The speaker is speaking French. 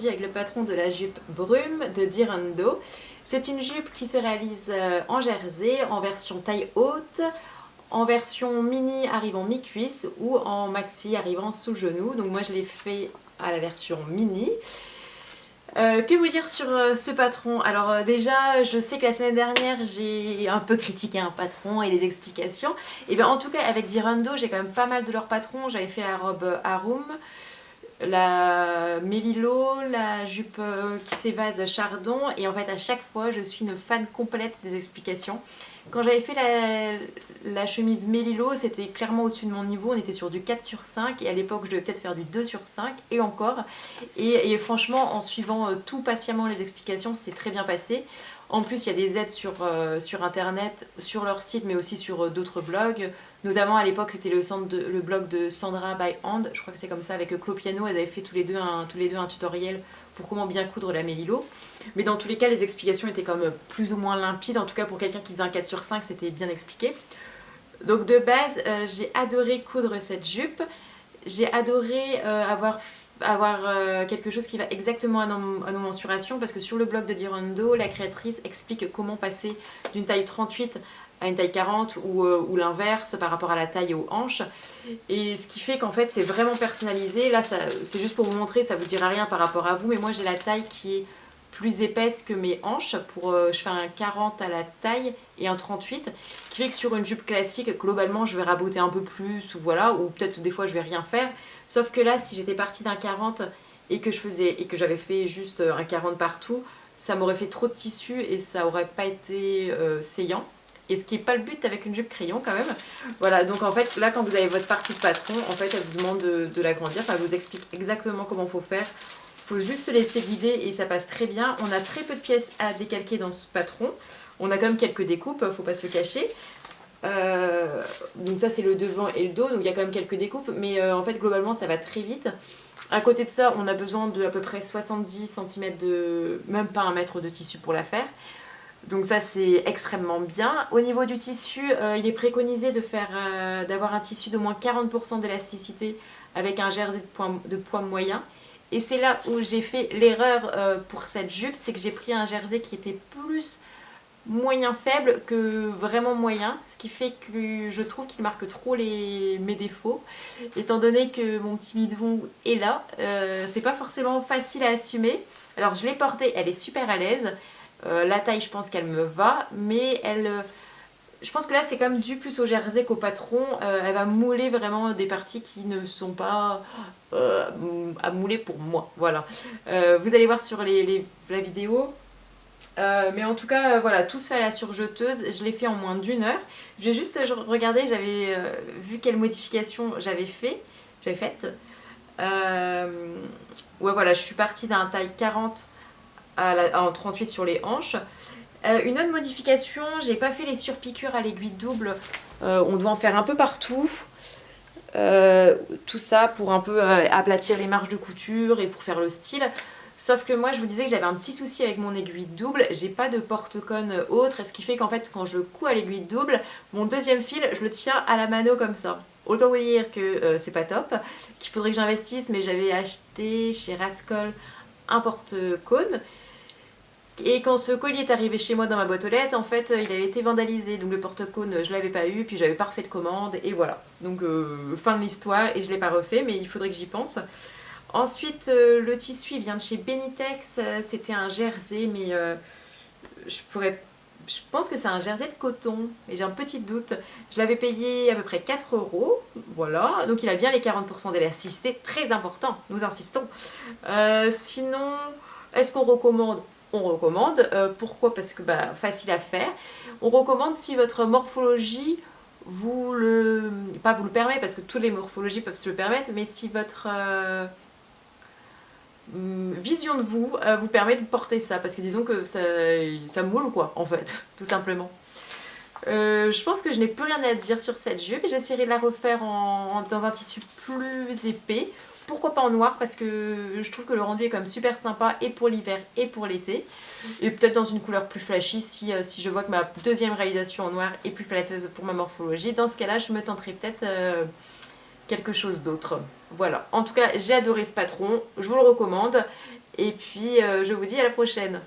aujourd'hui avec le patron de la jupe Brume de Dirando. C'est une jupe qui se réalise en jersey, en version taille haute, en version mini arrivant mi-cuisse ou en maxi arrivant sous le genou. Donc moi je l'ai fait à la version mini. Que vous dire sur ce patron? Alors déjà, je sais que la semaine dernière, j'ai un peu critiqué un patron et les explications. Et bien en tout cas, avec Dirando, j'ai quand même pas mal de leurs patrons. J'avais fait la robe Harum, la Mélilo, la jupe qui s'évase Chardon. Et en fait, à chaque fois, je suis une fan complète des explications. Quand j'avais fait la chemise Mélilo, c'était clairement au-dessus de mon niveau, on était sur du 4 sur 5 et à l'époque je devais peut-être faire du 2 sur 5 et encore. Et franchement, en suivant tout patiemment les explications, c'était très bien passé. En plus, il y a des aides sur internet, sur leur site, mais aussi sur d'autres blogs. Notamment à l'époque, c'était le blog de Sandra by Hand, je crois que c'est comme ça, avec Clopiano. Elles avaient fait tous les deux un tutoriel pour comment bien coudre la Mélilo. Mais dans tous les cas, les explications étaient comme plus ou moins limpides. En tout cas, pour quelqu'un qui faisait un 4 sur 5, c'était bien expliqué. Donc de base, j'ai adoré coudre cette jupe. J'ai adoré avoir quelque chose qui va exactement à nos mensurations, parce que sur le blog de Dirando, la créatrice explique comment passer d'une taille 38 à une taille 40 ou l'inverse par rapport à la taille et aux hanches. Et ce qui fait qu'en fait c'est vraiment personnalisé. Là c'est juste pour vous montrer, ça vous dira rien par rapport à vous, mais moi j'ai la taille qui est plus épaisse que mes hanches. Je fais un 40 à la taille et un 38, ce qui fait que sur une jupe classique, globalement je vais raboter un peu plus ou voilà, ou peut-être des fois je vais rien faire. Sauf que là, si j'étais partie d'un 40 et que j'avais fait juste un 40 partout, ça m'aurait fait trop de tissu et ça aurait pas été saillant. Et ce qui n'est pas le but avec une jupe crayon quand même. Voilà, donc en fait, là quand vous avez votre partie de patron, en fait elle vous demande de l'agrandir, enfin elle vous explique exactement comment il faut faire. Il faut juste se laisser guider et ça passe très bien. On a très peu de pièces à décalquer dans ce patron. On a quand même quelques découpes, faut pas se le cacher. Donc ça c'est le devant et le dos, donc il y a quand même quelques découpes, mais en fait globalement ça va très vite. À côté de ça, on a besoin de à peu près 70 cm même pas un mètre de tissu pour la faire. Donc ça c'est extrêmement bien. Au niveau du tissu, il est préconisé d'avoir un tissu d'au moins 40% d'élasticité avec un jersey de poids moyen. Et c'est là où j'ai fait l'erreur pour cette jupe, c'est que j'ai pris un jersey qui était plus moyen faible que vraiment moyen, ce qui fait que je trouve qu'il marque trop mes défauts, étant donné que mon petit bidon est là. C'est pas forcément facile à assumer. Alors je l'ai portée, elle est super à l'aise. La taille, je pense qu'elle me va, mais je pense que là c'est quand même dû plus au jersey qu'au patron. Elle va mouler vraiment des parties qui ne sont pas à mouler pour moi. Voilà. Vous allez voir sur la vidéo. Mais en tout cas, voilà, tout se fait à la surjeteuse. Je l'ai fait en moins d'1 heure. Je vais juste regarder, j'avais vu quelles modifications j'avais faites. Ouais, voilà, je suis partie d'un taille 40 en 38 sur les hanches. Une autre modification, j'ai pas fait les surpiqûres à l'aiguille double. On doit en faire un peu partout. Tout ça pour un peu aplatir les marges de couture et pour faire le style. Sauf que moi je vous disais que j'avais un petit souci avec mon aiguille double, j'ai pas de porte-cône autre, ce qui fait qu'en fait quand je couds à l'aiguille double, mon deuxième fil je le tiens à la mano comme ça. Autant vous dire que c'est pas top, qu'il faudrait que j'investisse, mais j'avais acheté chez Rascol un porte-cône. Et quand ce colis est arrivé chez moi dans ma boîte aux lettres, en fait il avait été vandalisé, donc le porte-cône je l'avais pas eu, puis j'avais pas refait de commande, et voilà. Donc fin de l'histoire, et je l'ai pas refait, mais il faudrait que j'y pense. Ensuite, le tissu il vient de chez Benitex, c'était un jersey, mais je pense que c'est un jersey de coton, mais j'ai un petit doute. Je l'avais payé à peu près 4 €, voilà, donc il a bien les 40% d'élasticité, très important, nous insistons. Sinon, est-ce qu'on recommande? On recommande, pourquoi? Parce que facile à faire. On recommande si votre morphologie pas vous le permet, parce que toutes les morphologies peuvent se le permettre, mais si votre vision de vous vous permet de porter ça, parce que disons que ça moule quoi en fait, tout simplement. Je pense que je n'ai plus rien à dire sur cette jupe. J'essaierai de la refaire dans un tissu plus épais. Pourquoi pas en noir, parce que je trouve que le rendu est quand même super sympa et pour l'hiver et pour l'été. Et peut-être dans une couleur plus flashy si je vois que ma deuxième réalisation en noir est plus flatteuse pour ma morphologie. Dans ce cas-là, je me tenterai peut-être quelque chose d'autre. Voilà, en tout cas j'ai adoré ce patron, je vous le recommande. Et puis je vous dis à la prochaine.